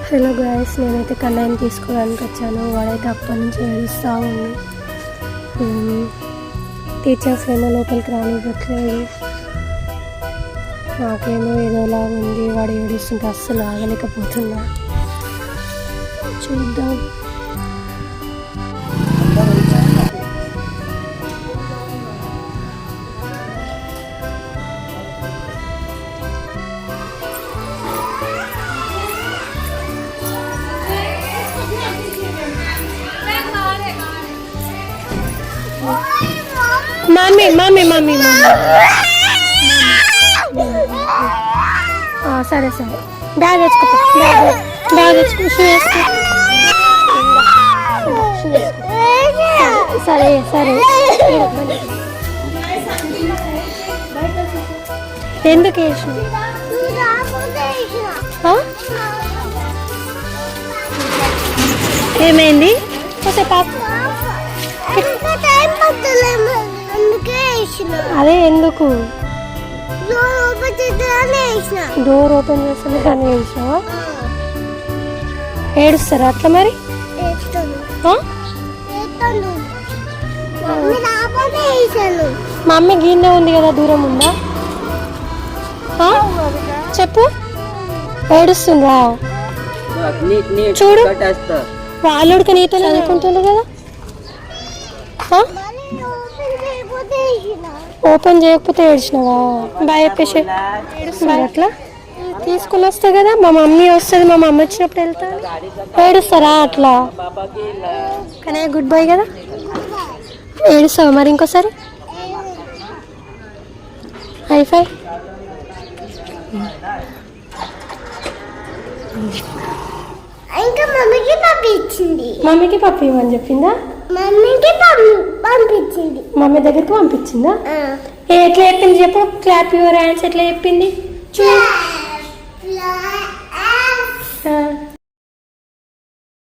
Hello guys, నేనైతే కన్నయ్యని తీసుకోవడానికి వచ్చాను. వాడైతే అప్పటి నుంచి ఏడుస్తూ ఉంది. టీచర్స్ ఏమో లోపలికి రానివ్వట్లేదు. నాకేమో ఏదోలా ఉంది. వాడు ఏడుస్తుంటే అస్సలు ఆగలేకపోతున్నా. చూద్దాం. మమ్మీ మమ్మీ మమ్మీ సరే సరే, బ్యాగ్ తెచ్చుకో, బ్యాగ్ తెచ్చుకో, షూ వేసుకో. సరే సరే. ఎందుకు వేసిన? ఏమైంది? అదే ఎందుకు? డోర్ ఓపెన్ చేస్తే కానీ వేసినావా? ఏడుస్తారా అట్లా మరి? మమ్మీ గిన్నె ఉంది కదా, దూరం ఉందా? చెప్పు. ఏడుస్తుందా? చూడు, వాళ్ళుడికి నీతో చదువుకుంటుండ్రు కదా. ఓపెన్ చేయకపోతే ఏడ్చినావా? బాయ్ చెప్పేసి అట్లా తీసుకుని వస్తా కదా. మా మమ్మీ వస్తుంది, మా మమ్మీ వచ్చినప్పుడు వెళ్తా. ఏడుస్తారా అట్లా? కానీ గుడ్ బాయ్ కదా. ఏడుస్తావా మరి ఇంకోసారి? హైఫై. మమ్మీకి పప్పు ఇవ్వని చెప్పిందా? పంపించింది. మమ్మీ దగ్గరికి పంపించిందా? ఎట్లా చెప్పింది చెప్పు. క్లాప్ యువర్ హ్యాండ్స్ ఎట్లా చెప్పింది?